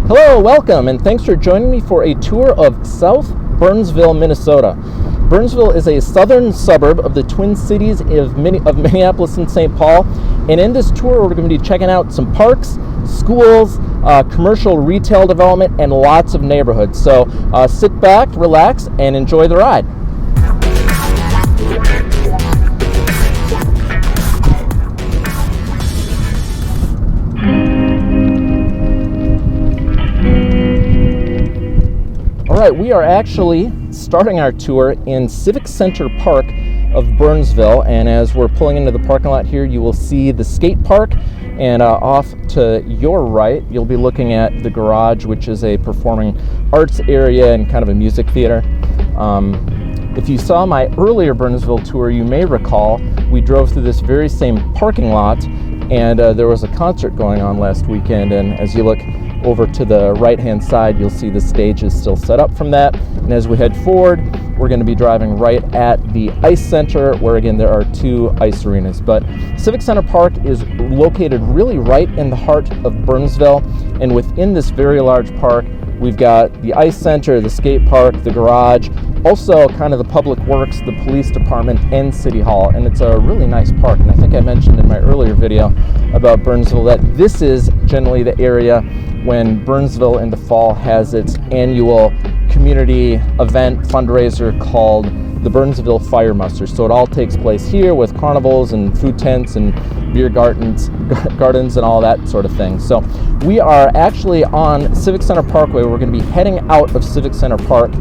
Hello, welcome, and thanks for joining me for a tour of South Burnsville, Minnesota. Burnsville is a southern suburb of the Twin Cities of Minneapolis and St. Paul, and in this tour we're going to be checking out some parks, schools, commercial retail development, and lots of neighborhoods. So sit back, relax, and enjoy the ride. All right, we are actually starting our tour in Civic Center Park of Burnsville, and as we're pulling into the parking lot here, you will see the skate park, and off to your right, you'll be looking at the garage, which is a performing arts area and kind of a music theater. If you saw my earlier Burnsville tour, you may recall we drove through this very same parking lot, and there was a concert going on last weekend, and as you look over to the right-hand side, you'll see the stage is still set up from that. And as we head forward, we're going to be driving right at the Ice Center, where again there are two ice arenas. But Civic Center Park is located really right in the heart of Burnsville, and within this very large park, we've got the Ice Center, the skate park, the garage, also kind of the public works, the police department, and City Hall. And it's a really nice park. And I think I mentioned in my earlier video about Burnsville that this is generally the area when Burnsville in the fall has its annual community event fundraiser called the Burnsville Fire Muster. So it all takes place here with carnivals and food tents and beer gardens and all that sort of thing. So we are actually on Civic Center Parkway. We're going to be heading out of Civic Center Park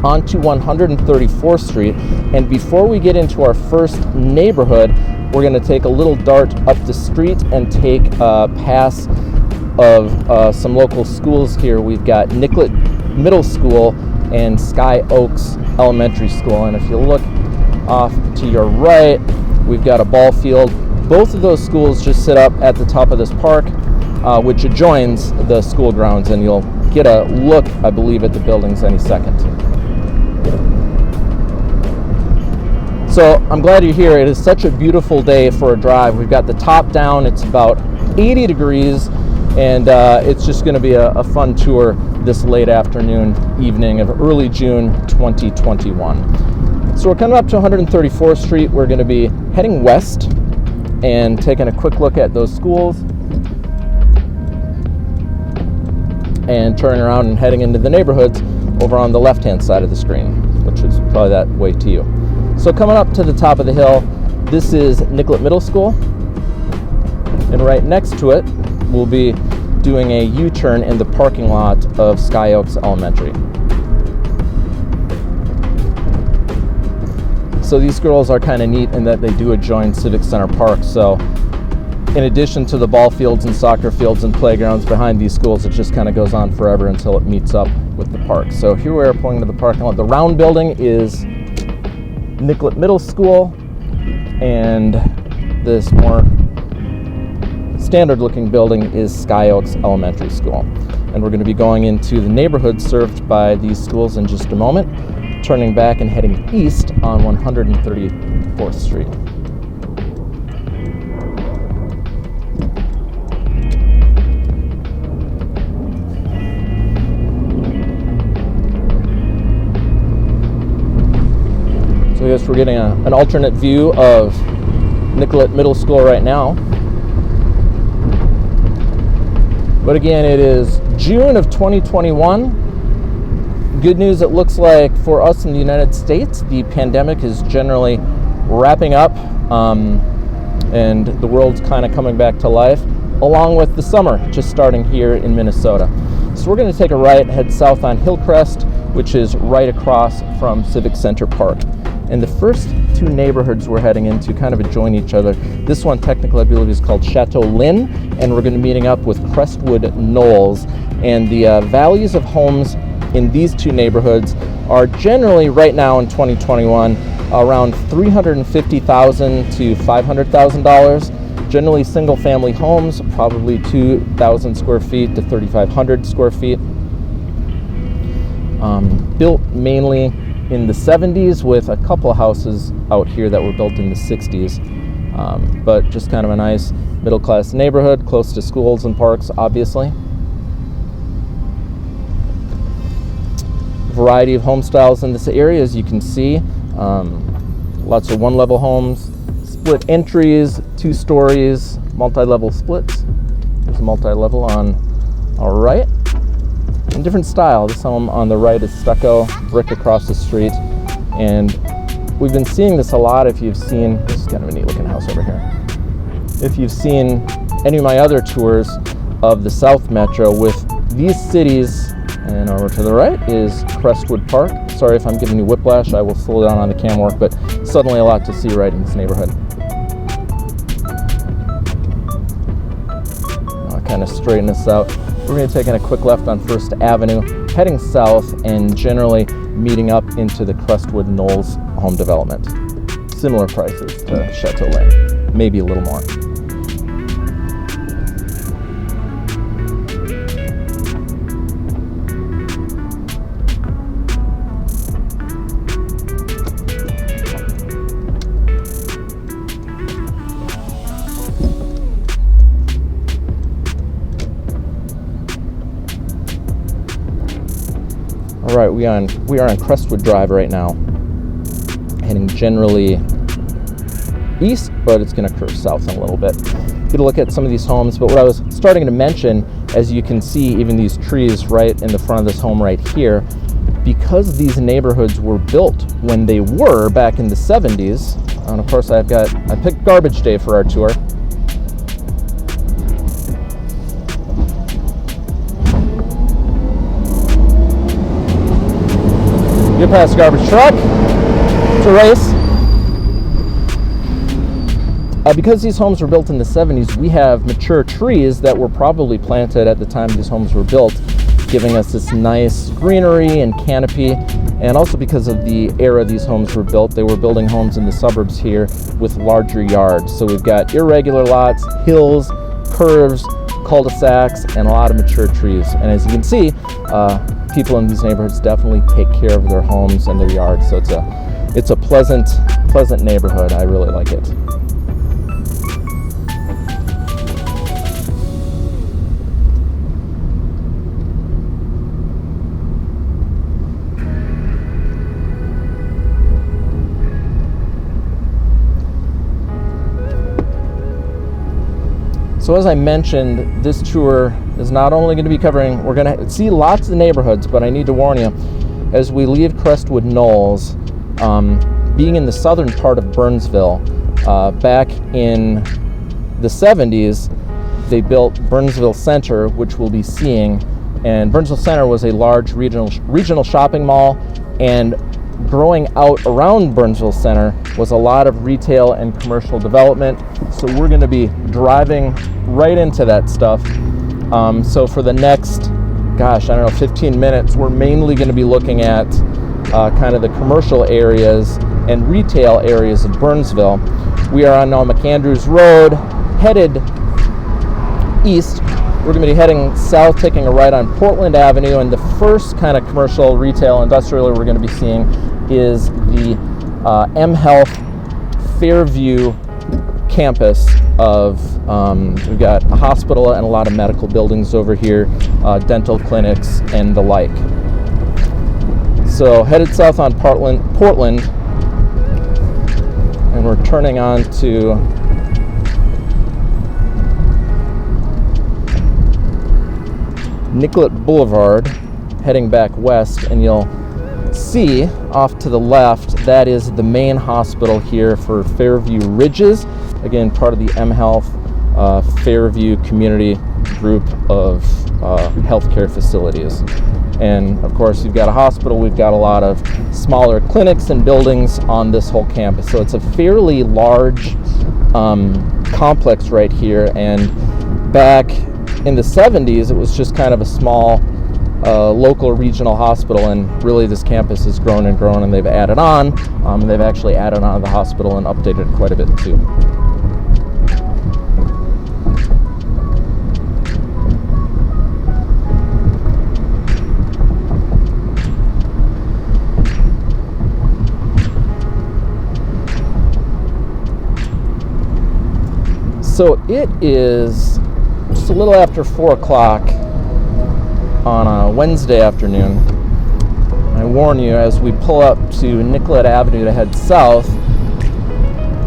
onto 134th Street. And before we get into our first neighborhood, we're going to take a little dart up the street and take a pass of some local schools here. We've got Nicollet Middle School and Sky Oaks Elementary School. And if you look off to your right, we've got a ball field. Both of those schools just sit up at the top of this park, which adjoins the school grounds, and you'll get a look, I believe, at the buildings any second. So I'm glad you're here. It is such a beautiful day for a drive. We've got the top down. It's about 80 degrees, and it's just going to be a fun tour this late afternoon, evening of early June 2021. So we're coming up to 134th Street. We're going to be heading west and taking a quick look at those schools and turning around and heading into the neighborhoods over on the left-hand side of the screen, which is probably that way to you. So coming up to the top of the hill, this is Nicollet Middle School, and right next to it, we'll be doing a U-turn in the parking lot of Sky Oaks Elementary. So these girls are kind of neat in that they do adjoin Civic Center Park. So in addition to the ball fields and soccer fields and playgrounds behind these schools, it just kind of goes on forever until it meets up with the park. So here we are pulling into the parking lot. The round building is Nicollet Middle School, and this more standard looking building is Sky Oaks Elementary School. And we're going to be going into the neighborhood served by these schools in just a moment, turning back and heading east on 134th Street. So I guess we're getting an alternate view of Nicollet Middle School right now. But again, it is June of 2021. Good news, it looks like for us in the United States, the pandemic is generally wrapping up, and the world's kind of coming back to life, along with the summer just starting here in Minnesota. So we're going to take a right, head south on Hillcrest, which is right across from Civic Center Park. And the first two neighborhoods we're heading into kind of adjoin each other. This one technically I believe is called Chateaulin, and we're going to be meeting up with Krestwood Knolls. And the values of homes in these two neighborhoods are generally right now in 2021 around $350,000 to $500,000. Generally single family homes, probably 2,000 square feet to 3,500 square feet. Built mainly in the 70s, with a couple of houses out here that were built in the 60s. But just kind of a nice middle-class neighborhood, close to schools and parks, obviously. variety of home styles in this area, as you can see. Lots of one-level homes, split entries, 2 stories, multi-level splits. There's a multi-level on our right. And different style. This home on the right is stucco, brick across the street. And we've been seeing this a lot if you've seen, this is kind of a neat looking house over here. If you've seen any of my other tours of the South Metro with these cities, and over to the right is Crestwood Park. Sorry if I'm giving you whiplash, I will slow down on the cam work, but suddenly a lot to see right in this neighborhood. I'll kind of straighten this out. We're going to take in a quick left on First Avenue, heading south and generally meeting up into the Crestwood Knolls home development. Similar prices to Chateaulin, maybe a little more. All right, we are on Crestwood Drive right now, heading generally east, but it's going to curve south in a little bit. Get a look at some of these homes, but what I was starting to mention, as you can see, even these trees right in the front of this home right here, because these neighborhoods were built when they were back in the 70s, and of course I picked garbage day for our tour. Get past the garbage truck, Terrace. Because these homes were built in the 70s, we have mature trees that were probably planted at the time these homes were built, giving us this nice greenery and canopy. And also because of the era these homes were built, they were building homes in the suburbs here with larger yards. So we've got irregular lots, hills, curves, cul-de-sacs, and a lot of mature trees. And as you can see, people in these neighborhoods definitely take care of their homes and their yards. So it's a pleasant neighborhood. I really like it. So as I mentioned, this tour is not only going to be covering, we're going to see lots of neighborhoods, but I need to warn you, as we leave Crestwood Knolls, being in the southern part of Burnsville, back in the 70s, they built Burnsville Center, which we'll be seeing. And Burnsville Center was a large regional shopping mall, and growing out around Burnsville Center was a lot of retail and commercial development. So we're going to be driving right into that stuff. So for the next, 15 minutes, we're mainly going to be looking at kind of the commercial areas and retail areas of Burnsville. We are on now McAndrews Road, headed east. We're going to be heading south, taking a right on Portland Avenue, and the first kind of commercial, retail, industrial we're going to be seeing is the M Health Fairview campus of, we've got a hospital and a lot of medical buildings over here, dental clinics and the like. So headed south on Portland, and we're turning on to Nicollet Boulevard, heading back west, and you'll see off to the left, that is the main hospital here for Fairview Ridges. Again, part of the M Health Fairview community group of healthcare facilities. And of course, you've got a hospital, we've got a lot of smaller clinics and buildings on this whole campus. So it's a fairly large complex right here. And back in the 70s, it was just kind of a small local regional hospital, and really this campus has grown and grown, and they've added on, and they've actually added on to the hospital and updated it quite a bit too. So it is just a little after 4 o'clock on a Wednesday afternoon. I warn you, as we pull up to Nicollet Avenue to head south,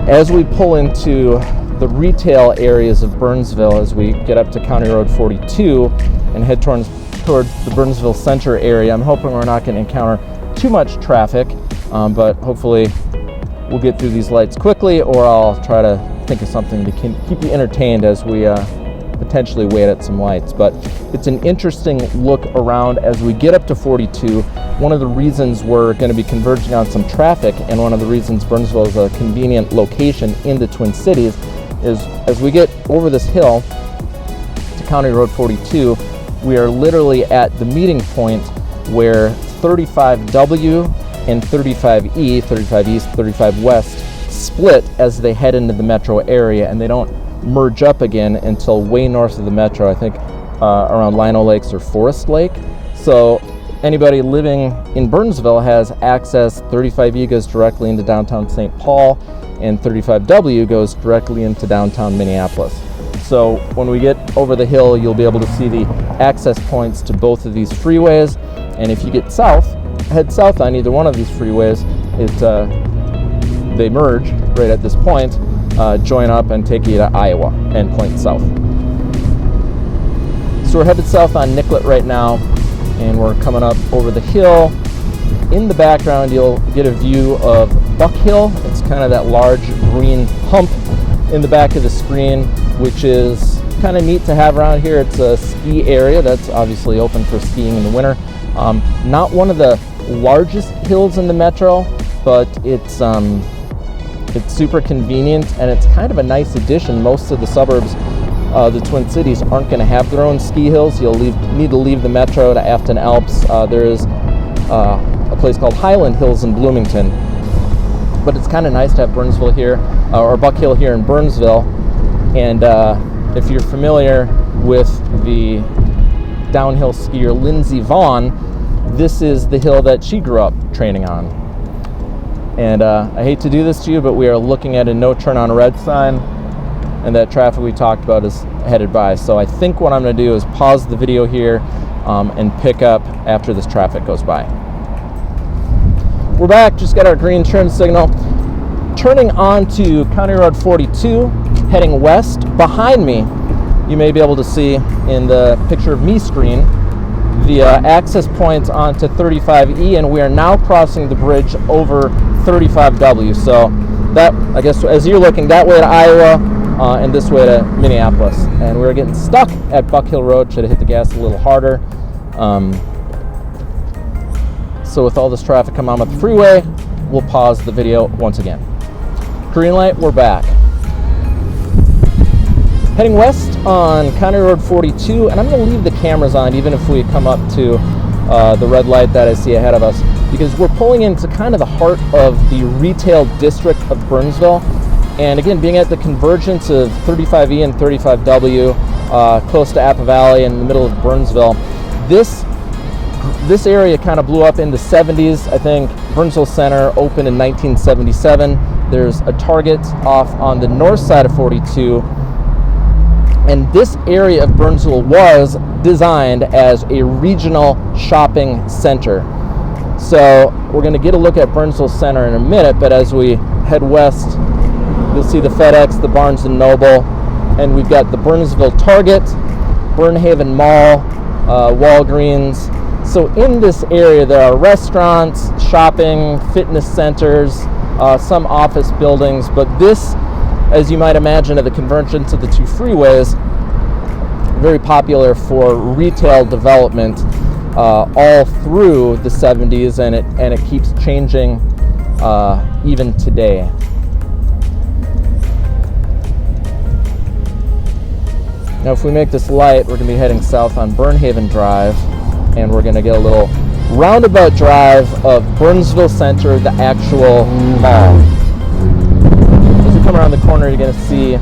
as we pull into the retail areas of Burnsville, as we get up to County Road 42 and head towards the Burnsville Center area, I'm hoping we're not going to encounter too much traffic, but hopefully we'll get through these lights quickly, or I'll try to think of something to keep you entertained as we potentially wait at some lights. But it's an interesting look around as we get up to 42. One of the reasons we're going to be converging on some traffic, and one of the reasons Burnsville is a convenient location in the Twin Cities, is as we get over this hill to County Road 42, we are literally at the meeting point where 35W and 35E, 35 East, 35 West, split as they head into the metro area, and they don't merge up again until way north of the metro, I think around Lino Lakes or Forest Lake. So anybody living in Burnsville has access. 35E goes directly into downtown St. Paul, and 35W goes directly into downtown Minneapolis. So when we get over the hill, you'll be able to see the access points to both of these freeways. And if you get south, head south on either one of these freeways, they merge right at this point, join up and take you to Iowa and point south. So we're headed south on Nicollet right now, and we're coming up over the hill. In the background, you'll get a view of Buck Hill. It's kind of that large green hump in the back of the screen, which is kind of neat to have around here. It's a ski area that's obviously open for skiing in the winter. Not one of the largest hills in the metro, but it's super convenient, and it's kind of a nice addition. Most of the suburbs, the Twin Cities, aren't going to have their own ski hills. You'll need to leave the metro to Afton Alps. There is a place called Highland Hills in Bloomington, but it's kind of nice to have Burnsville here, or Buck Hill here in Burnsville. And if you're familiar with the downhill skier Lindsey Vaughn, this is the hill that she grew up training on. And I hate to do this to you, but we are looking at a no turn on red sign, and that traffic we talked about is headed by. So I think what I'm going to do is pause the video here and pick up after this traffic goes by. We're back, just got our green turn signal. Turning onto County Road 42, heading west. Behind me, you may be able to see in the picture of me screen the access points onto 35E, and we are now crossing the bridge over 35W. So that, I guess, as you're looking that way to Iowa and this way to Minneapolis. And we're getting stuck at Buck Hill Road. Should have hit the gas a little harder. So with all this traffic coming on with the freeway, we'll pause the video once again. Green light, we're back. Heading west on County Road 42, and I'm going to leave the cameras on even if we come up to the red light that I see ahead of us, because we're pulling into kind of the heart of the retail district of Burnsville. And again, being at the convergence of 35E and 35W, close to Appa Valley in the middle of Burnsville, this area kind of blew up in the 70s. I think Burnsville Center opened in 1977. There's a Target off on the north side of 42. And this area of Burnsville was designed as a regional shopping center. So we're going to get a look at Burnsville Center in a minute, but as we head west, you'll see the FedEx, the Barnes & Noble, and we've got the Burnsville Target, Burnhaven Mall, Walgreens. So in this area there are restaurants, shopping, fitness centers, some office buildings, but this, as you might imagine, at the convergence of the two freeways, very popular for retail development all through the 70s, and it keeps changing even today. Now if we make this light, we're going to be heading south on Burnhaven Drive, and we're going to get a little roundabout drive of Burnsville Center, the actual mall. As we come around the corner, you're going to see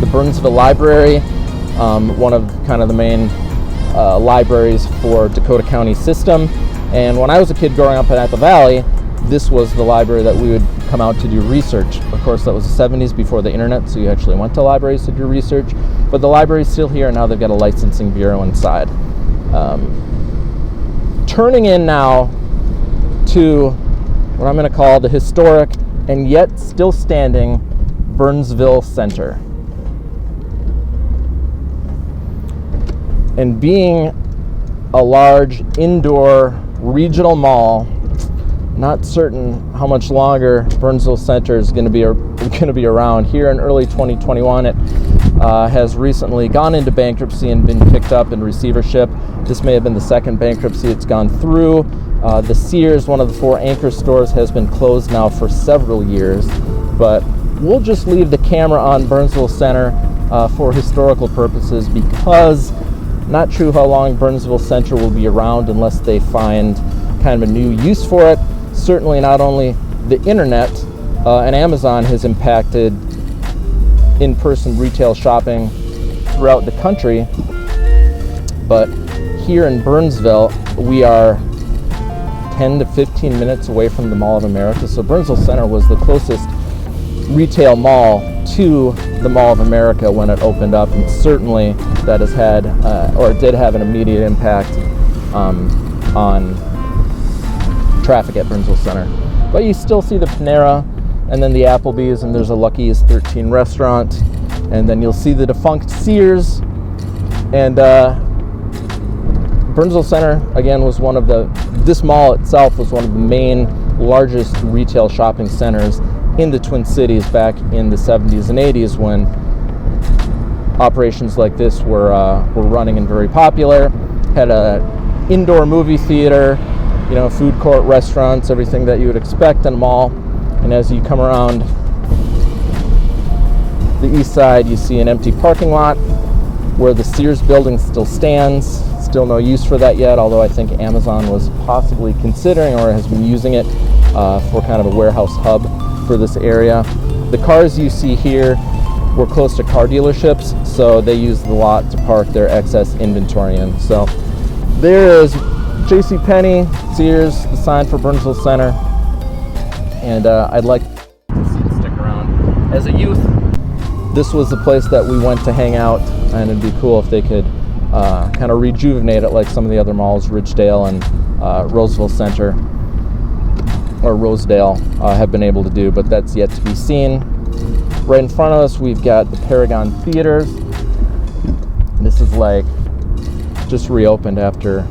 the Burnsville Library, one of kind of the main libraries for Dakota County system. And when I was a kid growing up in Appa Valley, this was the library that we would come out to do research. Of course, that was the 70s, before the internet, so you actually went to libraries to do research. But the library's still here, and now they've got a licensing bureau inside. turning in now to what I'm going to call the historic and yet still standing Burnsville Center. And being a large indoor regional mall, not certain how much longer Burnsville Center is going to be around. Here in early 2021, it has recently gone into bankruptcy and been picked up in receivership. This may have been the second bankruptcy it's gone through. The Sears, one of the 4 anchor stores, has been closed now for several years, but we'll just leave the camera on Burnsville Center for historical purposes, because not sure how long Burnsville Center will be around unless they find kind of a new use for it. Certainly not only the internet and Amazon has impacted in-person retail shopping throughout the country, but here in Burnsville, we are 10 to 15 minutes away from the Mall of America. So Burnsville Center was the closest retail mall to the Mall of America when it opened up, and certainly that has had, or did have, an immediate impact on traffic at Burnsville Center. But you still see the Panera, and then the Applebee's, and there's a Lucky's 13 restaurant, and then you'll see the defunct Sears. And Burnsville Center, again, was one of this mall itself was one of the main, largest retail shopping centers in the Twin Cities back in the 70s and 80s, when operations like this were running and very popular. Had a indoor movie theater, food court, restaurants, everything that you would expect in a mall. And as you come around the east side, you see an empty parking lot where the Sears building still stands. Still no use for that yet, although I think Amazon was possibly considering or has been using it for kind of a warehouse hub for this area. The cars you see here were close to car dealerships, so they used the lot to park their excess inventory in. So there is JCPenney, Sears, the sign for Burnsville Center, and I'd like to see you stick around. As a youth, this was the place that we went to hang out, and it'd be cool if they could kind of rejuvenate it like some of the other malls, Ridgedale and Roseville Center, or Rosedale, have been able to do, but that's yet to be seen. Right in front of us, we've got the Paragon Theaters. This is like just reopened after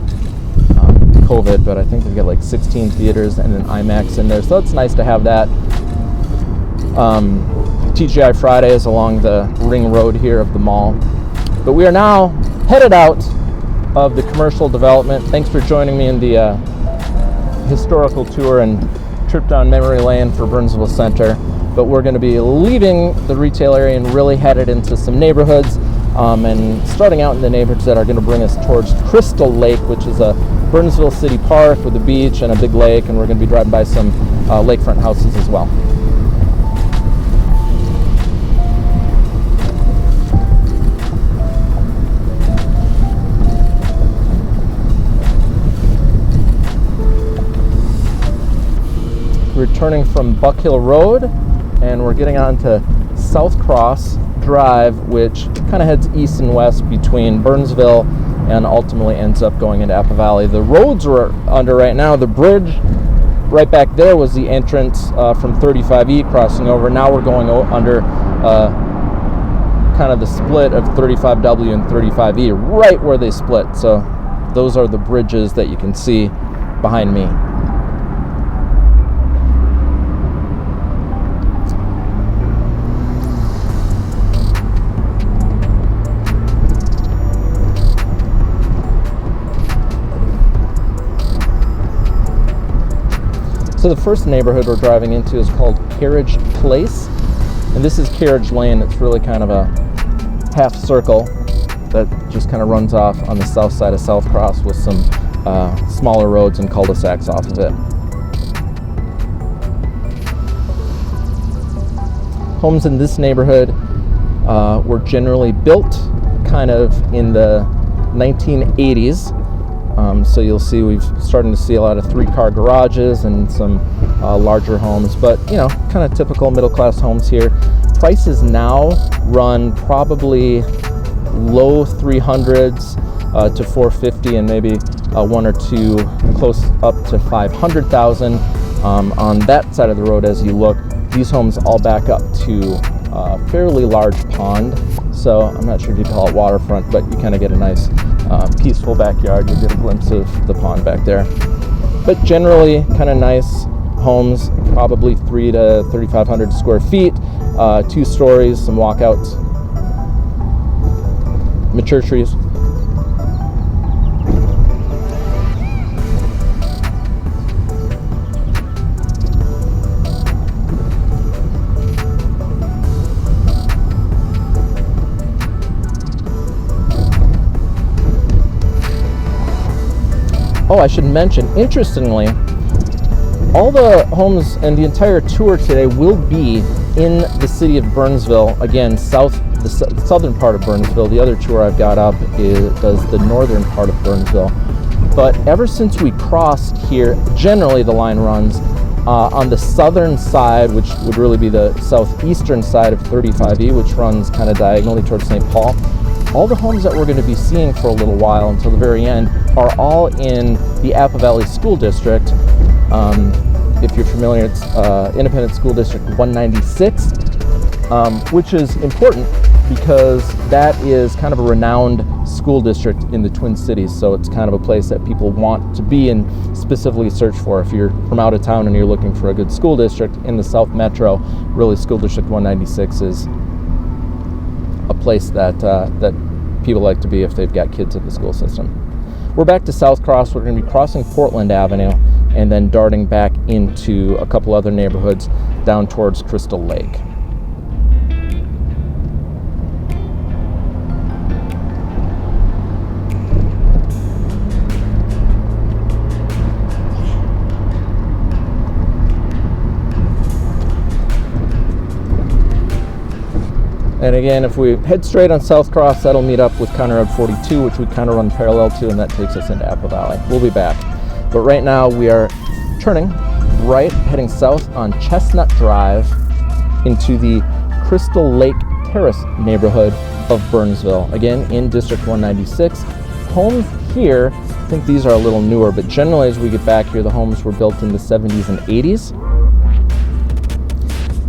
COVID, but I think they've got like 16 theaters and an IMAX in there, so it's nice to have that. TGI Fridays along the ring road here of the mall. But we are now headed out of the commercial development. Thanks for joining me in the historical tour and trip down memory lane for Burnsville Center. But we're going to be leaving the retail area and really headed into some neighborhoods, and starting out in the neighborhoods that are going to bring us towards Crystal Lake, which is a Burnsville City Park with a beach and a big lake, and we're going to be driving by some lakefront houses as well. Returning from Buck Hill Road, and we're getting on to South Cross Drive, which kind of heads east and west between Burnsville and ultimately ends up going into Apple Valley. The roads we're under right now, the bridge right back there was the entrance from 35E crossing over. Now we're going under kind of the split of 35W and 35E, right where they split. So those are the bridges that you can see behind me. So the first neighborhood we're driving into is called Carriage Place, and this is Carriage Lane. It's really kind of a half circle that just kind of runs off on the south side of South Cross with some smaller roads and cul-de-sacs off of it. Homes in this neighborhood were generally built kind of in the 1980s. So you'll see we've starting to see a lot of 3-car garages and some larger homes, but kind of typical middle-class homes here. Prices now run probably low 300s to 450, and maybe one or two close up to 500,000. On that side of the road, as you look, these homes all back up to a fairly large pond. So I'm not sure if you call it waterfront, but you kind of get a nice peaceful backyard. You get a glimpse of the pond back there. But generally kind of nice homes, probably 3 to 3,500 square feet, 2 stories, some walkouts, mature trees. Oh, I should mention, interestingly, all the homes and the entire tour today will be in the city of Burnsville. Again, the southern part of Burnsville. The other tour I've got up does the northern part of Burnsville. But ever since we crossed here, generally the line runs on the southern side, which would really be the southeastern side of 35E, which runs kind of diagonally towards St. Paul. All the homes that we're going to be seeing for a little while until the very end are all in the Apple Valley School District. If you're familiar, it's Independent School District 196, which is important because that is kind of a renowned school district in the Twin Cities. So it's kind of a place that people want to be and specifically search for. If you're from out of town and you're looking for a good school district in the South Metro, really School District 196 is a place that people like to be if they've got kids in the school system. We're back to South Cross. We're going to be crossing Portland Avenue and then darting back into a couple other neighborhoods down towards Crystal Lake. And again, if we head straight on South Cross, that'll meet up with County Road 42, which we kind of run parallel to, and that takes us into Apple Valley. We'll be back. But right now we are turning right, heading south on Chestnut Drive into the Crystal Lake Terrace neighborhood of Burnsville. Again, in District 196. Homes here, I think these are a little newer, but generally as we get back here, the homes were built in the 70s and 80s.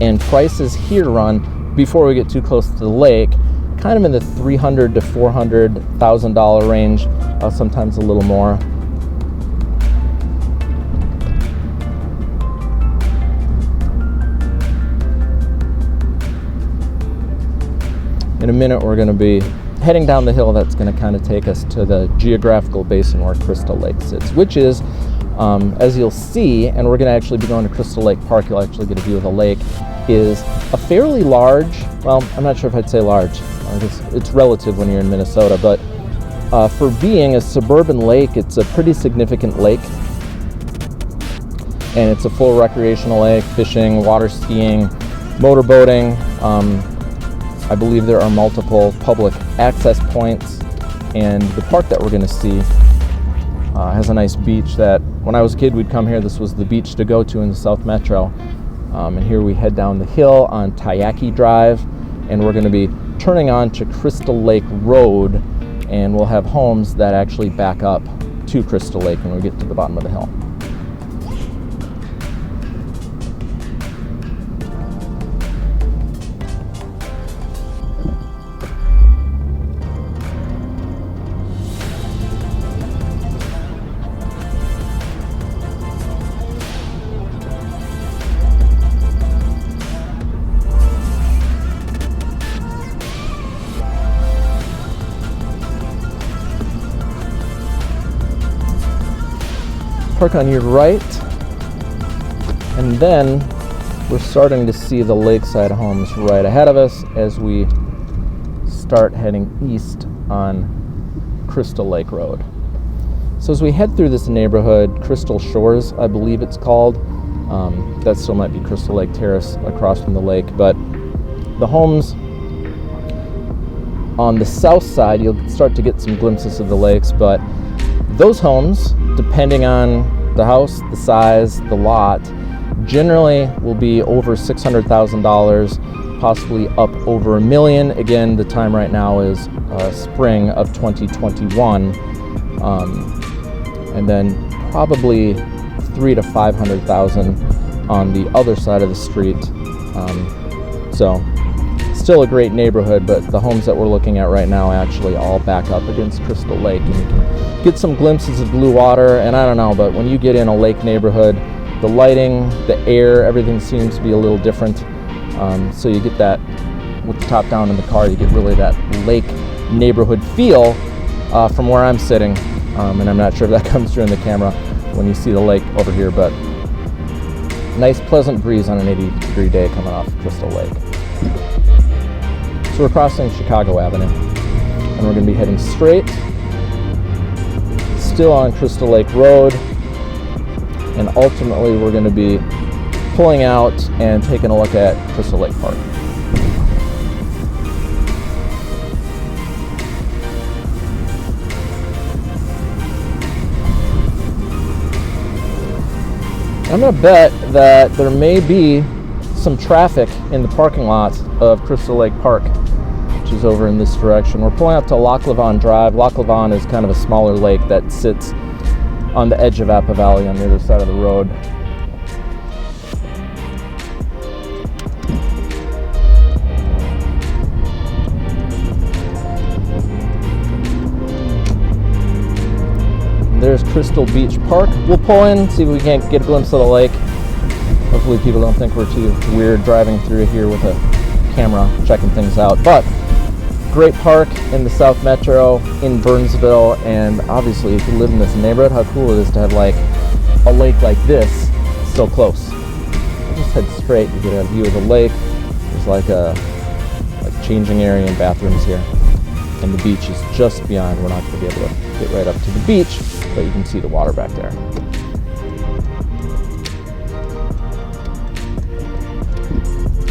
And prices here run, before we get too close to the lake, kind of in the $300,000 to $400,000 range, sometimes a little more. In a minute, we're going to be heading down the hill that's going to kind of take us to the geographical basin where Crystal Lake sits, which is, as you'll see, and we're going to actually be going to Crystal Lake Park, you'll actually get a view of the lake, is a fairly large, well, I'm not sure if I'd say large, it's relative when you're in Minnesota, but for being a suburban lake, it's a pretty significant lake. And it's a full recreational lake, fishing, water skiing, motorboating. I believe there are multiple public access points, and the park that we're going to see has a nice beach that when I was a kid we'd come here. This was the beach to go to in the South Metro. And here we head down the hill on Tayaki Drive, and we're going to be turning on to Crystal Lake Road, and we'll have homes that actually back up to Crystal Lake when we get to the bottom of the hill. Park on your right, and then we're starting to see the lakeside homes right ahead of us as we start heading east on Crystal Lake Road. So as we head through this neighborhood, Crystal Shores, I believe it's called, that still might be Crystal Lake Terrace across from the lake, but the homes on the south side, you'll start to get some glimpses of the lakes, but those homes, depending on the house, the size, the lot, generally will be over $600,000, possibly up over $1 million. Again, the time right now is spring of 2021, and then probably 300,000 to 500,000 on the other side of the street. So still a great neighborhood, but the homes that we're looking at right now actually all back up against Crystal Lake, and you can get some glimpses of blue water. And I don't know, but when you get in a lake neighborhood, the lighting, the air, everything seems to be a little different. So you get that with the top down in the car, you get really that lake neighborhood feel from where I'm sitting. And I'm not sure if that comes through in the camera when you see the lake over here, but nice pleasant breeze on an 80-degree day coming off Crystal Lake. So we're crossing Chicago Avenue, and we're going to be heading straight, still on Crystal Lake Road, and ultimately we're going to be pulling out and taking a look at Crystal Lake Park. I'm going to bet that there may be some traffic in the parking lot of Crystal Lake Park, which is over in this direction. We're pulling up to Loch Levon Drive. Loch Levon is kind of a smaller lake that sits on the edge of Apple Valley on the other side of the road. There's Crystal Beach Park. We'll pull in, see if we can't get a glimpse of the lake. Hopefully people don't think we're too weird driving through here with a camera checking things out. But great park in the South Metro in Burnsville, and obviously if you live in this neighborhood, how cool it is to have like a lake like this so close. We'll just head straight, you get a view of the lake. There's like a changing area and bathrooms here. And the beach is just beyond. We're not going to be able to get right up to the beach, but you can see the water back there.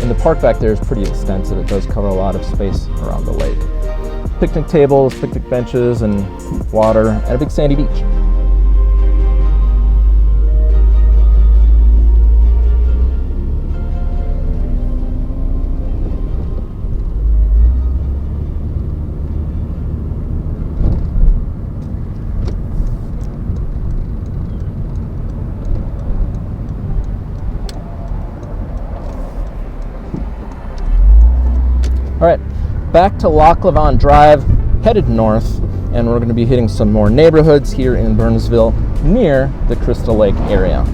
And the park back there is pretty extensive. It does cover a lot of space around the lake. Picnic tables, picnic benches, and water, and a big sandy beach. All right, back to Loch Levon Drive, headed north, and we're going to be hitting some more neighborhoods here in Burnsville near the Crystal Lake area.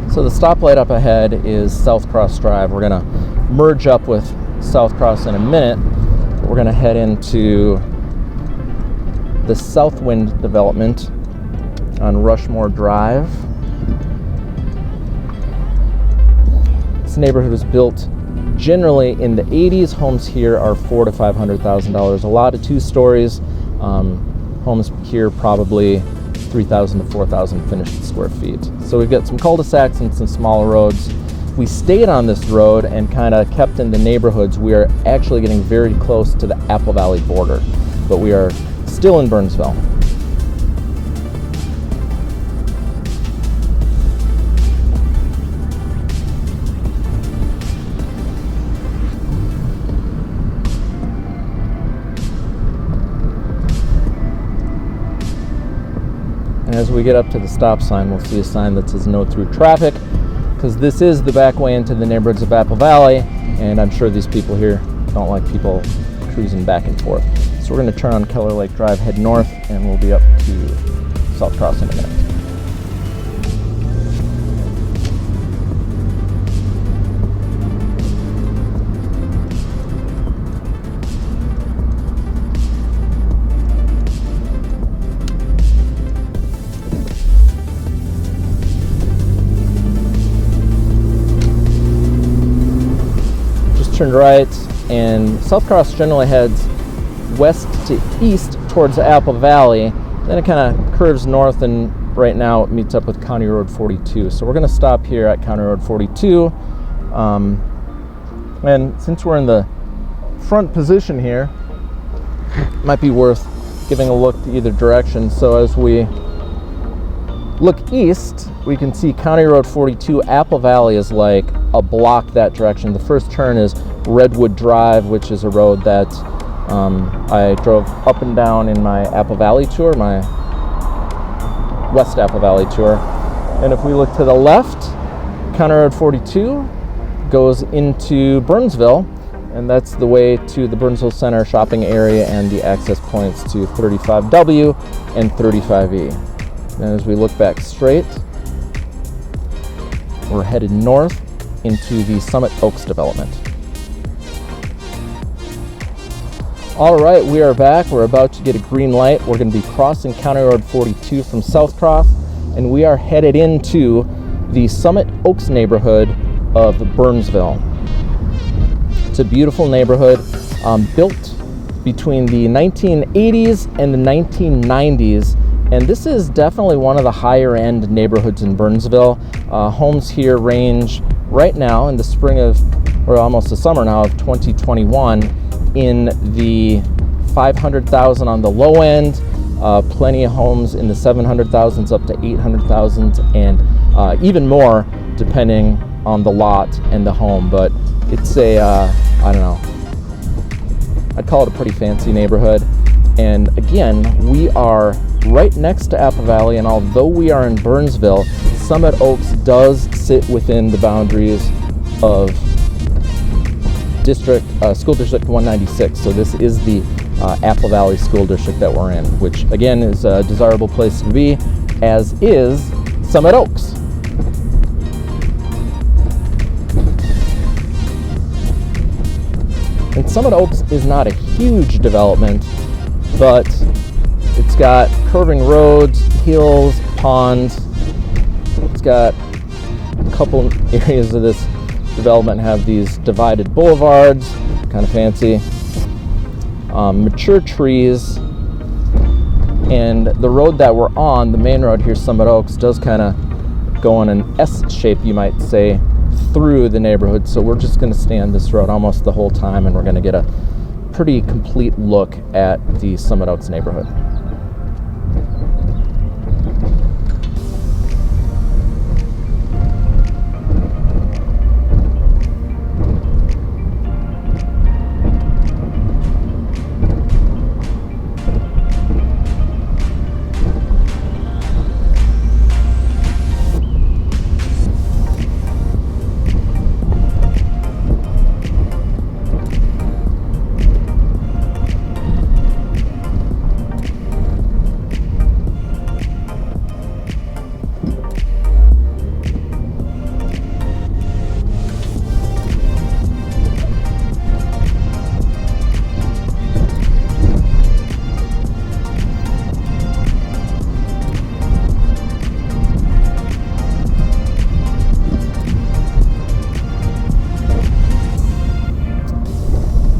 So the stoplight up ahead is South Cross Drive. We're going to merge up with South Cross in a minute. We're going to head into the Southwind development on Rushmore Drive. This neighborhood was built generally in the 80s. Homes here are $400,000 to $500,000. A lot of 2 stories. Homes here probably 3,000 to 4,000 finished square feet. So we've got some cul-de-sacs and some smaller roads. We stayed on this road and kind of kept in the neighborhoods. We are actually getting very close to the Apple Valley border, but we are still in Burnsville. And as we get up to the stop sign, we'll see a sign that says no through traffic, because this is the back way into the neighborhoods of Apple Valley, and I'm sure these people here don't like people cruising back and forth. So we're going to turn on Keller Lake Drive, head north, and we'll be up to South Cross in a minute. turned right, and South Cross generally heads west to east towards Apple Valley. Then it kind of curves north, and right now it meets up with County Road 42. So we're going to stop here at County Road 42. And since we're in the front position here, it might be worth giving a look to either direction. So as we look east, we can see County Road 42. Apple Valley is like a block that direction. The first turn is Redwood Drive, which is a road that I drove up and down in my Apple Valley tour, my West Apple Valley tour. And if we look to the left, County Road 42 goes into Burnsville, and that's the way to the Burnsville Center shopping area and the access points to 35W and 35E. And as we look back straight, we're headed north into the Summit Oaks development. All right, we are back. We're about to get a green light. We're going to be crossing County Road 42 from South Cross, and we are headed into the Summit Oaks neighborhood of Burnsville. It's a beautiful neighborhood built between the 1980s and the 1990s, and this is definitely one of the higher end neighborhoods in Burnsville. Homes here range right now in the spring of, or almost the summer now of 2021, in the 500,000 on the low end, plenty of homes in the 700,000s up to 800,000, and even more depending on the lot and the home. But it's a, I don't know, I'd call it a pretty fancy neighborhood. And again, we are right next to Apple Valley, and although we are in Burnsville, Summit Oaks does sit within the boundaries of School District 196. So this is the Apple Valley School District that we're in, which again is a desirable place to be, as is Summit Oaks. And Summit Oaks is not a huge development, but it's got curving roads, hills, ponds. It's got a couple areas of this development have these divided boulevards, kind of fancy, mature trees, and the road that we're on, the main road here, Summit Oaks, does kind of go in an S shape, you might say, through the neighborhood. So we're just going to stay on this road almost the whole time, and we're going to get a pretty complete look at the Summit Oaks neighborhood.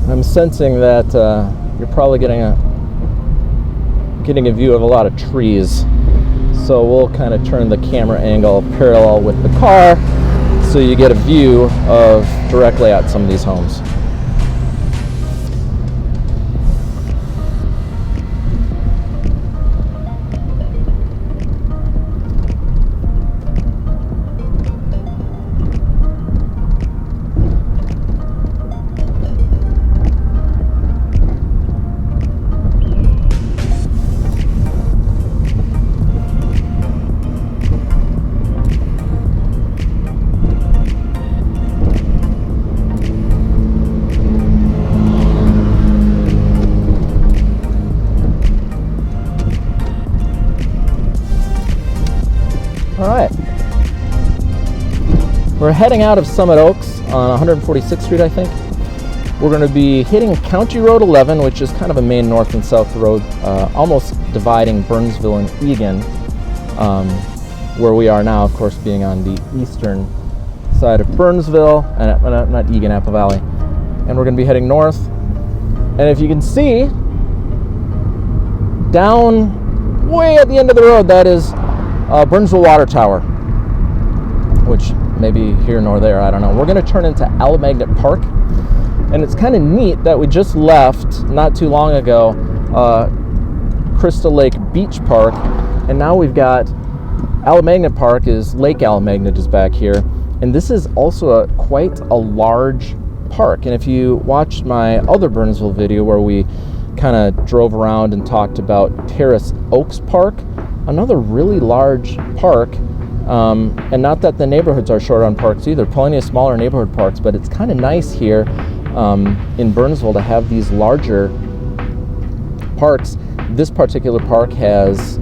I'm sensing that you're probably getting a view of a lot of trees, so we'll kind of turn the camera angle parallel with the car so you get a view of directly at some of these homes. We're heading out of Summit Oaks on 146th Street, I think. We're going to be hitting County Road 11, which is kind of a main north and south road, almost dividing Burnsville and Eagan, where we are now, of course, being on the eastern side of Burnsville, and not Eagan, Apple Valley. and we're going to be heading north. And if you can see, down way at the end of the road, that is Burnsville Water Tower, which may be here nor there, I don't know. We're going to turn into Alimagnet Park, and it's kind of neat that we just left not too long ago Crystal Lake Beach Park, and now we've got Alimagnet Park. Is Lake Alimagnet is back here, and this is also quite a large park. And if you watched my other Burnsville video where we kind of drove around and talked about Terrace Oaks Park, another really large park, and not that the neighborhoods are short on parks either, plenty of smaller neighborhood parks, but it's kind of nice here in Burnsville to have these larger parks. This particular park has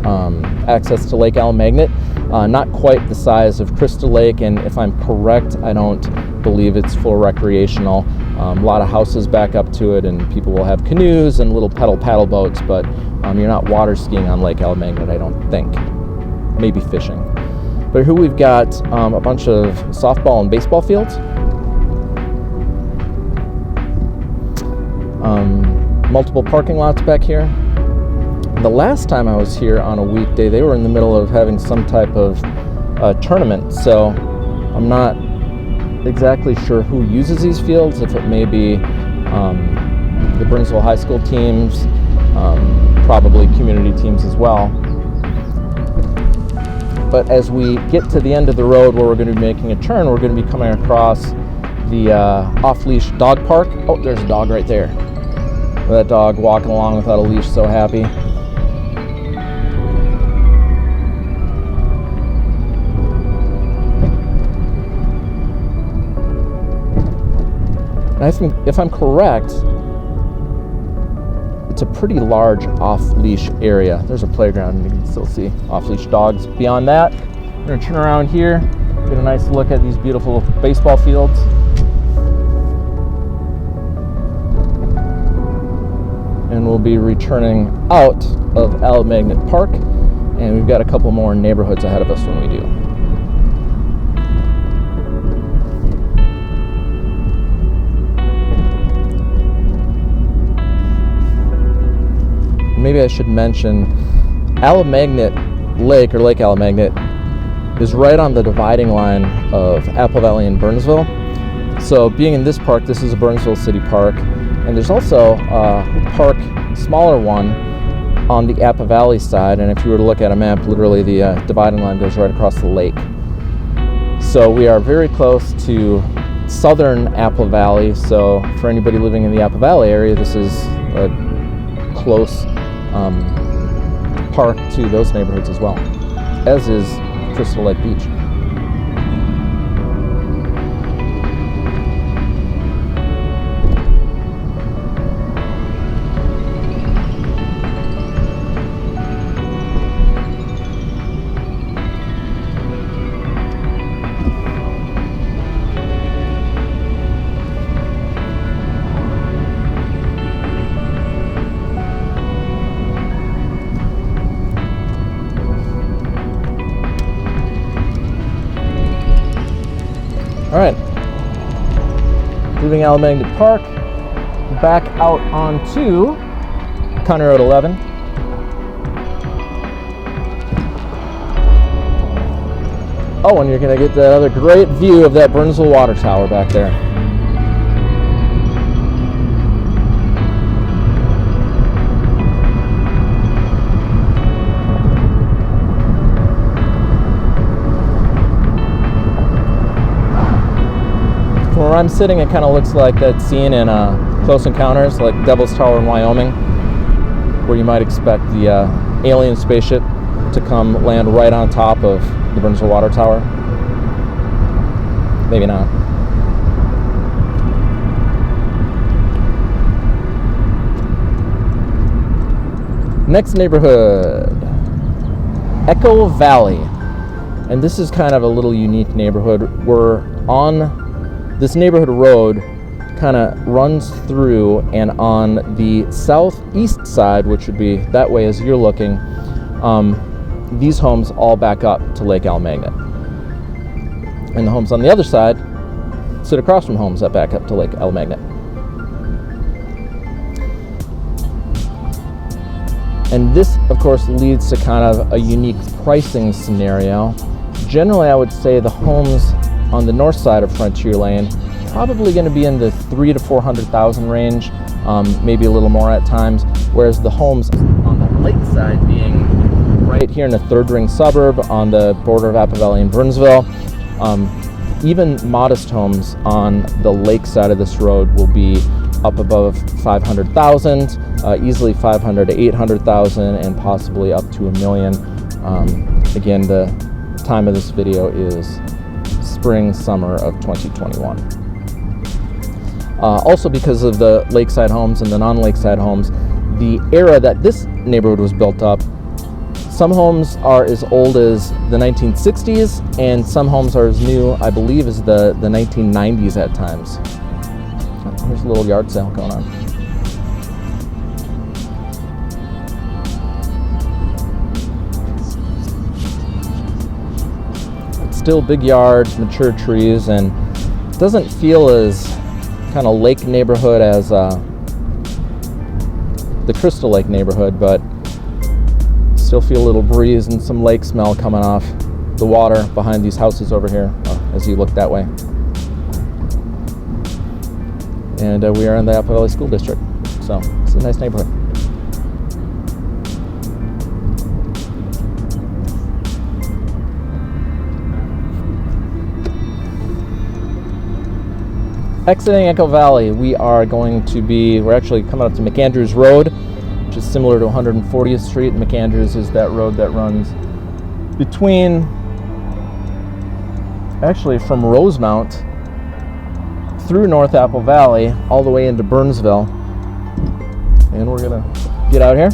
access to Lake Alimagnet, not quite the size of Crystal Lake, and if I'm correct, I don't believe it's full recreational. A lot of houses back up to it, and people will have canoes and little paddle boats, but you're not water skiing on Lake Alimagnet, I don't think. Maybe fishing. But here we've got a bunch of softball and baseball fields. Multiple parking lots back here. The last time I was here on a weekday, they were in the middle of having some type of tournament, so I'm not exactly sure who uses these fields, if it may be the Burnsville High School teams, probably community teams as well. But as we get to the end of the road where we're going to be making a turn, we're going to be coming across the off-leash dog park. Oh, there's a dog right there. That dog walking along without a leash, so happy. And I think, if I'm correct, it's a pretty large off-leash area. There's a playground, and you can still see off-leash dogs. Beyond that, we're going to turn around here, get a nice look at these beautiful baseball fields. And we'll be returning out of Alimagnet Park, and we've got a couple more neighborhoods ahead of us when we do. Maybe I should mention Alimagnet Lake, or Lake Alimagnet, is right on the dividing line of Apple Valley and Burnsville. So being in this park, this is a Burnsville City Park, and there's also a park, smaller one, on the Apple Valley side, and if you were to look at a map, literally the dividing line goes right across the lake. So we are very close to southern Apple Valley, so for anybody living in the Apple Valley area, this is a close park to those neighborhoods as well, as is Crystal Lake Beach. All right, leaving Alimagnet Park, back out onto County Road 11. Oh, and you're gonna get that other great view of that Burnsville Water Tower back there. Where I'm sitting, it kind of looks like that scene in Close Encounters, like Devil's Tower in Wyoming, where you might expect the alien spaceship to come land right on top of the Burnsville Water Tower. Maybe not. Next neighborhood, Echo Valley. And this is kind of a little unique neighborhood. We're on this neighborhood road, kind of runs through, and on the southeast side, which would be that way as you're looking, these homes all back up to Lake Alimagnet. And the homes on the other side sit across from homes that back up to Lake Alimagnet. And this, of course, leads to kind of a unique pricing scenario. Generally, I would say the homes on the north side of Frontier Lane probably going to be in the $300,000 to $400,000 range, maybe a little more at times, whereas the homes on the lake side, being right here in the third ring suburb on the border of Apple Valley and Burnsville, even modest homes on the lake side of this road will be up above $500,000, easily $500,000 to $800,000, and possibly up to $1 million. Again, the time of this video is spring, summer of 2021. Also, because of the lakeside homes and the non-lakeside homes, the era that this neighborhood was built up, some homes are as old as the 1960s, and some homes are as new, I believe, as the 1990s at times. There's a little yard sale going on. It's still big yards, mature trees, and it doesn't feel as kind of lake neighborhood as the Crystal Lake neighborhood, but still feel a little breeze and some lake smell coming off the water behind these houses over here as you look that way. And we are in the Apple Valley School District, so it's a nice neighborhood. Exiting Echo Valley, we're actually coming up to McAndrews Road, which is similar to 140th Street. McAndrews is that road that runs from Rosemount through North Apple Valley all the way into Burnsville. And we're gonna get out here.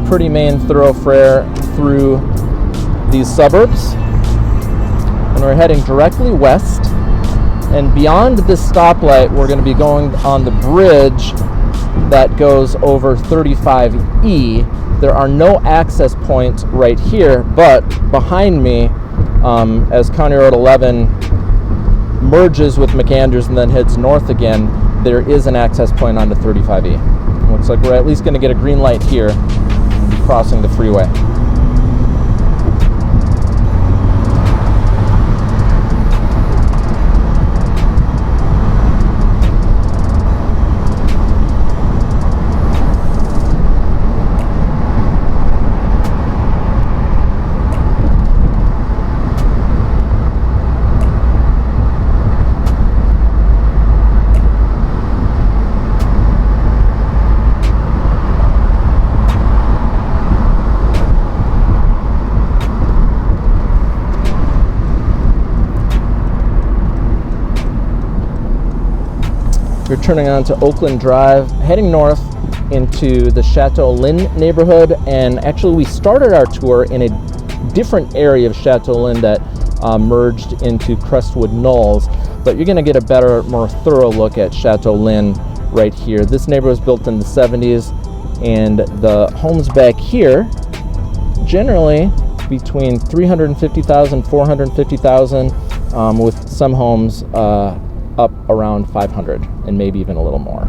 Pretty main thoroughfare through these suburbs. And we're heading directly west. And beyond this stoplight, we're going to be going on the bridge that goes over 35E. There are no access points right here, but behind me, as County Road 11 merges with McAndrews and then heads north again, there is an access point onto 35E. Looks like we're at least going to get a green light here, crossing the freeway. We're turning onto Oakland Drive, heading north into the Chateaulin neighborhood, and actually we started our tour in a different area of Chateaulin that merged into Crestwood Knolls, but you're going to get a better, more thorough look at Chateaulin right here. This neighborhood was built in the 70s, and the homes back here generally between $350,000 $450,000, with some homes up around $500,000 and maybe even a little more.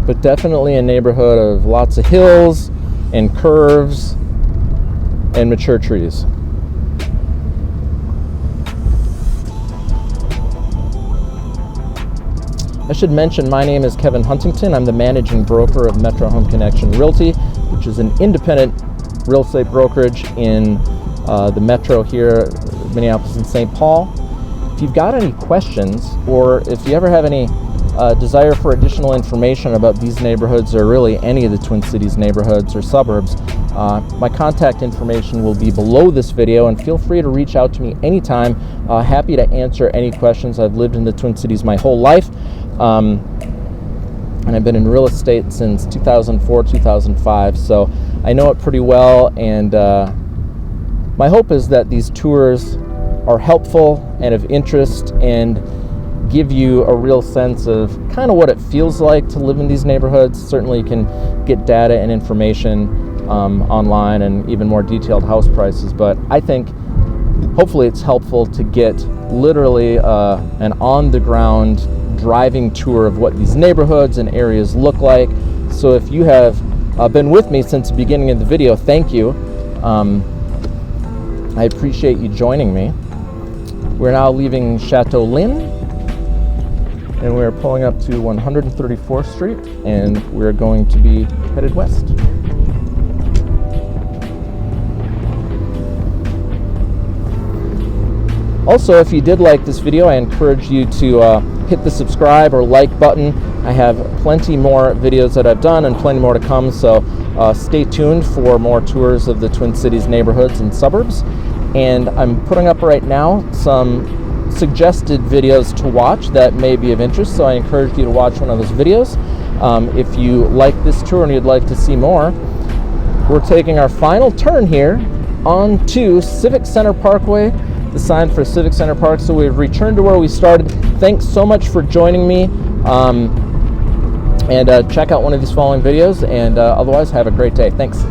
But definitely a neighborhood of lots of hills and curves and mature trees. I should mention my name is Kevin Huntington. I'm the managing broker of Metro Home Connection Realty, which is an independent real estate brokerage in the Metro here, Minneapolis and St. Paul. If you've got any questions, or if you ever have any desire for additional information about these neighborhoods, or really any of the Twin Cities neighborhoods or suburbs, my contact information will be below this video, and feel free to reach out to me anytime. Happy to answer any questions. I've lived in the Twin Cities my whole life, and I've been in real estate since 2004, 2005, so I know it pretty well, and my hope is that these tours are helpful and of interest, and give you a real sense of kind of what it feels like to live in these neighborhoods. Certainly you can get data and information online and even more detailed house prices, but I think hopefully it's helpful to get literally an on-the-ground driving tour of what these neighborhoods and areas look like. So if you have been with me since the beginning of the video, thank you. I appreciate you joining me. We're now leaving Chateaulin, and we're pulling up to 134th Street, and we're going to be headed west. Also, if you did like this video, I encourage you to hit the subscribe or like button. I have plenty more videos that I've done and plenty more to come, so stay tuned for more tours of the Twin Cities neighborhoods and suburbs. And I'm putting up right now some suggested videos to watch that may be of interest, so I encourage you to watch one of those videos. If you like this tour and you'd like to see more, we're taking our final turn here onto Civic Center Parkway, the sign for Civic Center Park. So we've returned to where we started. Thanks so much for joining me, and check out one of these following videos, and otherwise have a great day. Thanks.